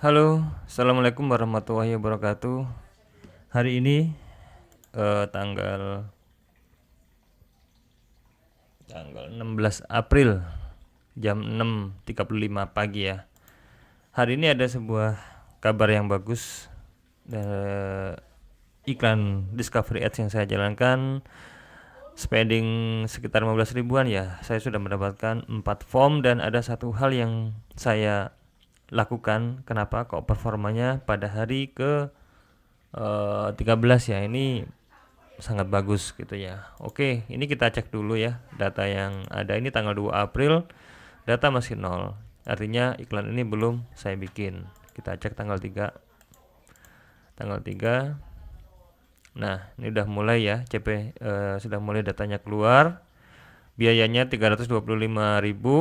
Halo, assalamualaikum warahmatullahi wabarakatuh. Hari ini tanggal 16 April jam 6.35 pagi ya. Hari ini ada sebuah kabar yang bagus. Iklan Discovery Ads yang saya jalankan spending sekitar 15 ribuan ya. Saya sudah mendapatkan 4 form dan ada satu hal yang saya lakukan. Kenapa kok performanya pada hari ke 13 ya, ini sangat bagus gitu ya. Oke, ini kita cek dulu ya data yang ada. Ini tanggal 2 April, data masih 0, artinya iklan ini belum saya bikin. Kita cek tanggal 3. Nah, ini udah mulai ya, sudah mulai datanya keluar. Biayanya 325.000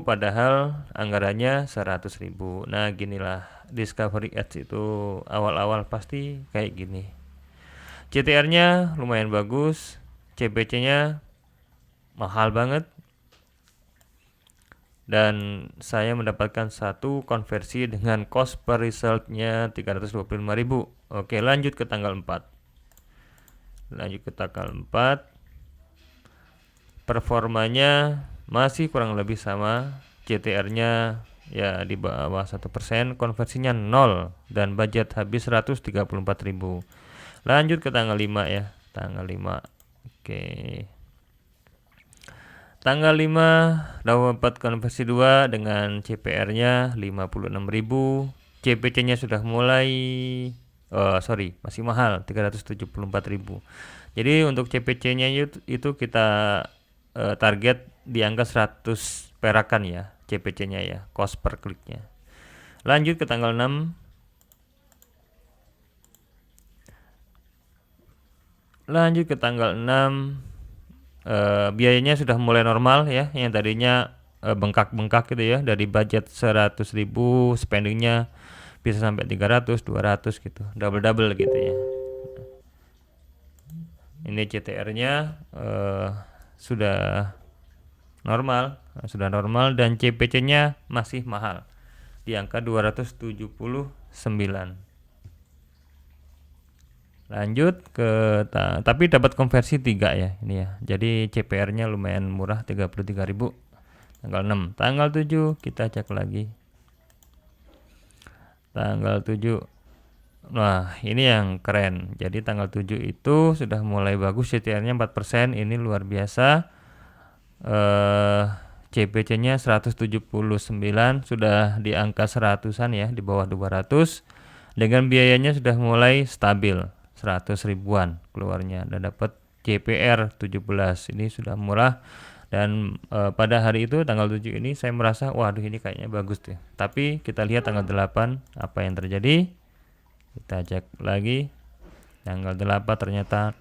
padahal anggarannya 100.000. Nah, ginilah Discovery Ads itu awal-awal pasti kayak gini. CTR-nya lumayan bagus, CPC-nya mahal banget, dan saya mendapatkan satu konversi dengan cost per result-nya 325.000. Oke, lanjut ke tanggal 4. Performanya masih kurang lebih sama, CTR-nya ya di bawah 1%, konversinya 0, dan budget habis 134.000. Lanjut ke tanggal 5 ya, tanggal 5. Oke. Tanggal 5 dapat konversi 2 dengan CPR-nya 56.000. CPC-nya sudah mulai masih mahal 374.000. Jadi untuk CPC-nya itu kita target di angka 100 perakan ya, CPC-nya ya, cost per kliknya. Lanjut ke tanggal 6. Biayanya sudah mulai normal ya, yang tadinya bengkak-bengkak gitu ya, dari budget 100.000 spendingnya bisa sampai 300, 200 gitu, double gitu ya. Ini CTR-nya sudah normal dan CPC-nya masih mahal di angka 279. Lanjut ke tapi dapat konversi 3 ya ini ya. Jadi CPR-nya lumayan murah, 33.000. Tanggal 6. Tanggal 7 kita cek lagi. Tanggal 7. Nah, ini yang keren. Jadi tanggal 7 itu sudah mulai bagus, CTR-nya 4%, ini luar biasa. CPC-nya 179, sudah di angka 100-an ya, di bawah 200. Dengan biayanya sudah mulai stabil, 100 ribuan keluarnya, dan dapat CPR 17. Ini sudah murah, dan pada hari itu tanggal 7 ini saya merasa waduh ini kayaknya bagus tuh. Tapi kita lihat tanggal 8 apa yang terjadi. Kita cek lagi. Tanggal 8 ternyata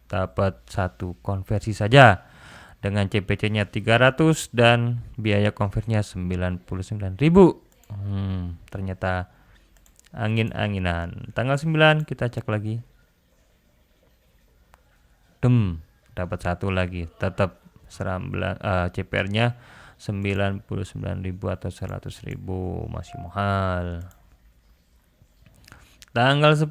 dapat satu konversi saja dengan CPC-nya 300 dan biaya konversinya 99.000. Ternyata angin-anginan. Tanggal 9 kita cek lagi. Dapat satu lagi, tetap CPR-nya 99.000 atau 100.000, masih mahal. Tanggal 10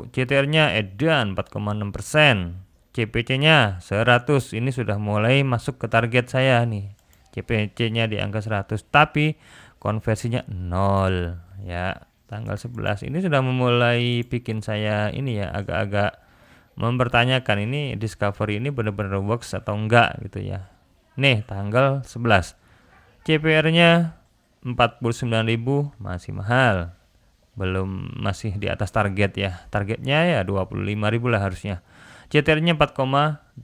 CTR-nya edan 4,6%, CPC-nya 100. Ini sudah mulai masuk ke target saya nih. CPC-nya di angka 100 tapi konversinya 0 ya. Tanggal 11 ini sudah memulai bikin saya ini ya, agak-agak mempertanyakan ini Discovery ini benar-benar works atau enggak gitu ya. Nih tanggal 11 CPR-nya 49.000, masih mahal. Masih di atas target ya. Targetnya ya 25.000 lah harusnya. CTR-nya 4,8,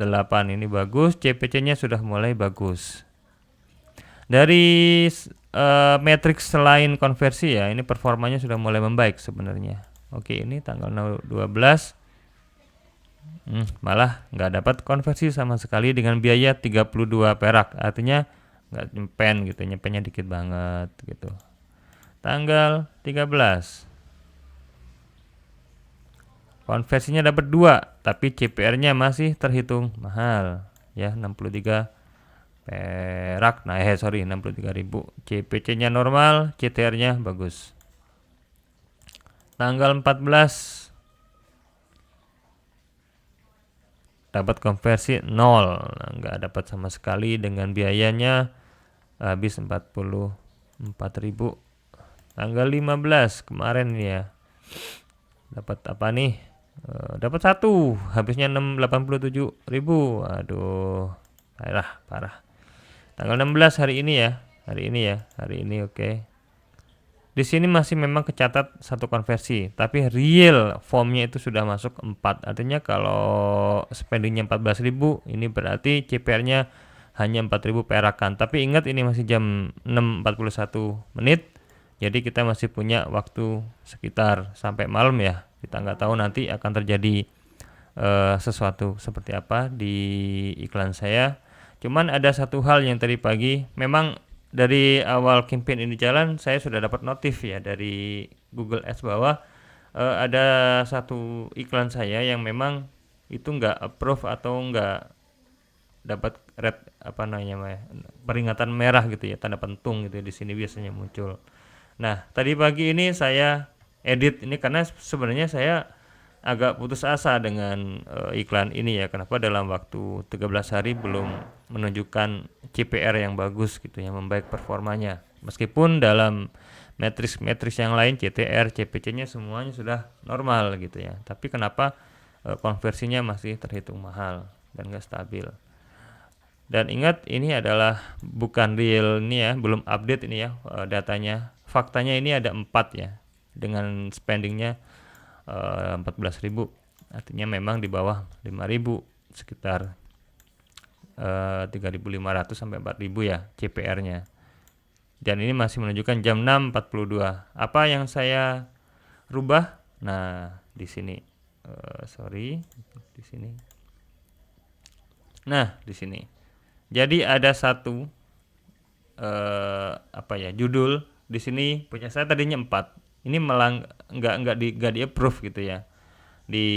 ini bagus. CPC-nya sudah mulai bagus. Dari matriks selain konversi ya, ini performanya sudah mulai membaik sebenarnya. Oke, ini tanggal 12 malah nggak dapat konversi sama sekali dengan biaya 32 perak. Artinya nggak nyempennya dikit banget gitu. Tanggal 13 konversinya dapat 2 tapi CPR-nya masih terhitung mahal ya, 63 perak. Nah, sorry 63.000. CPC-nya normal, CTR-nya bagus. Tanggal 14 dapat konversi 0, nggak dapat sama sekali dengan biayanya habis 44.000. Tanggal 15 kemarin ya, dapat apa nih? Dapat 1, habisnya 87.000. Aduh, parah. Tanggal 16 hari ini ya, hari ini oke. Di sini masih memang kecatat 1 konversi, tapi real formnya itu sudah masuk 4. Artinya kalau spendingnya 14.000, ini berarti CPR-nya hanya 4.000 perakan. Tapi ingat ini masih jam 6.41 menit, jadi kita masih punya waktu sekitar sampai malam ya. Kita nggak tahu nanti akan terjadi sesuatu seperti apa di iklan saya. Cuman ada satu hal yang tadi pagi, memang dari awal campaign ini jalan, saya sudah dapat notif ya dari Google Ads bahwa ada satu iklan saya yang memang itu nggak approve atau nggak dapat red peringatan merah gitu ya, tanda pentung gitu ya, di sini biasanya muncul. Nah, tadi pagi ini saya edit ini karena sebenarnya saya agak putus asa dengan iklan ini ya. Kenapa dalam waktu 13 hari belum menunjukkan CPR yang bagus gitu ya, membaik performanya. Meskipun dalam matriks yang lain CTR, CPC-nya semuanya sudah normal gitu ya. Tapi kenapa konversinya masih terhitung mahal dan gak stabil. Dan ingat ini adalah bukan real ini ya, belum update ini ya datanya. Faktanya ini ada 4 ya, dengan spendingnya 14.000, artinya memang di bawah 5.000, sekitar 3.500 sampai 4.000 ya CPR-nya. Dan ini masih menunjukkan jam 6.42. Apa yang saya rubah? Nah, di sini. Di sini. Nah, di sini. Jadi ada satu judul di sini punya saya tadinya 4. Ini nggak di approve gitu ya di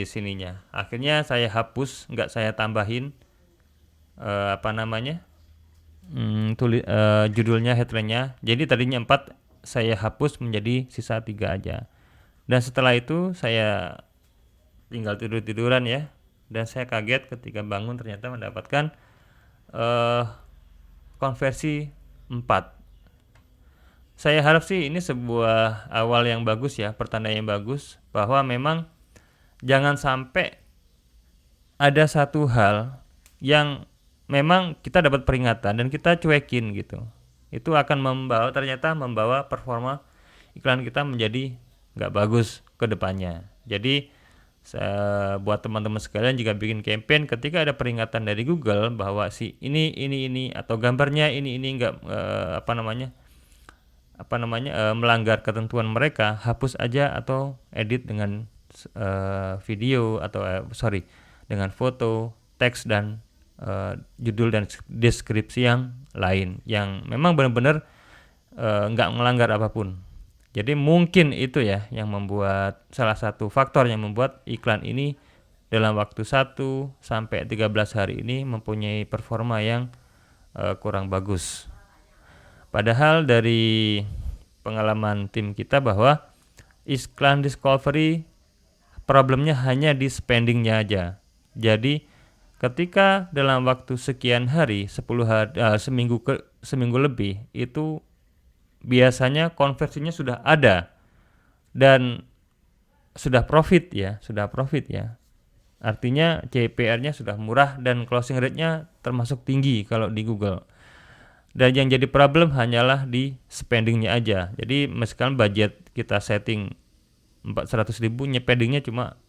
sininya. Akhirnya saya hapus, nggak saya tambahin judulnya, headline-nya. Jadi tadinya 4 saya hapus menjadi sisa 3 aja. Dan setelah itu saya tinggal tiduran ya. Dan saya kaget ketika bangun ternyata mendapatkan konversi 4. Saya harap sih ini sebuah awal yang bagus ya, pertanda yang bagus bahwa memang jangan sampai ada satu hal yang memang kita dapat peringatan dan kita cuekin gitu. Itu akan ternyata membawa performa iklan kita menjadi nggak bagus ke depannya. Jadi buat teman-teman sekalian jika bikin campaign, ketika ada peringatan dari Google bahwa si ini atau gambarnya ini nggak melanggar ketentuan mereka, hapus aja atau edit dengan video atau dengan foto, teks dan judul dan deskripsi yang lain yang memang benar-benar nggak melanggar apapun. Jadi mungkin itu ya yang membuat, salah satu faktor yang membuat iklan ini dalam waktu 1 sampai 13 hari ini mempunyai performa yang kurang bagus. Padahal dari pengalaman tim kita bahwa iklan discovery problemnya hanya di spendingnya aja. Jadi ketika dalam waktu sekian hari, 10 hari, seminggu lebih, itu biasanya konversinya sudah ada dan sudah profit ya. Artinya CPR-nya sudah murah dan closing rate-nya termasuk tinggi kalau di Google. Dan yang jadi problem hanyalah di spendingnya aja. Jadi misalkan budget kita setting 400.000, spendingnya cuma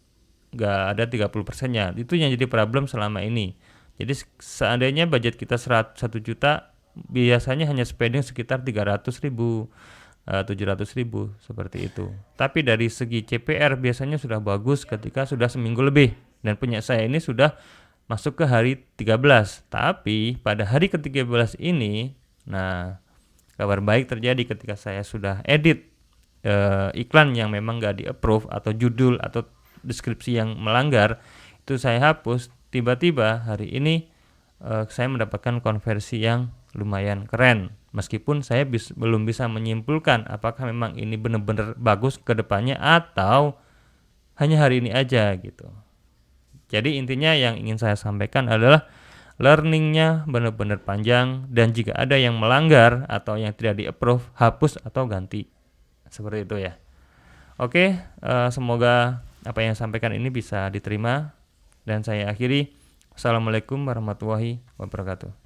nggak ada 30%-nya. Itu yang jadi problem selama ini. Jadi seandainya budget kita 1 juta, biasanya hanya spending sekitar 300.000, 700.000 seperti itu. Tapi dari segi CPR biasanya sudah bagus ketika sudah seminggu lebih. Dan punya saya ini sudah masuk ke hari 13. Tapi pada hari ke-13 ini, nah kabar baik terjadi ketika saya sudah edit iklan yang memang nggak di-approve atau judul atau deskripsi yang melanggar, itu saya hapus. Tiba-tiba hari ini saya mendapatkan konversi yang lumayan keren. Meskipun saya belum bisa menyimpulkan apakah memang ini benar-benar bagus ke depannya atau hanya hari ini aja gitu. Jadi intinya yang ingin saya sampaikan adalah learningnya benar-benar panjang, dan jika ada yang melanggar atau yang tidak di-approve, hapus atau ganti. Seperti itu ya. Oke, semoga apa yang saya sampaikan ini bisa diterima, dan saya akhiri. Assalamualaikum warahmatullahi wabarakatuh.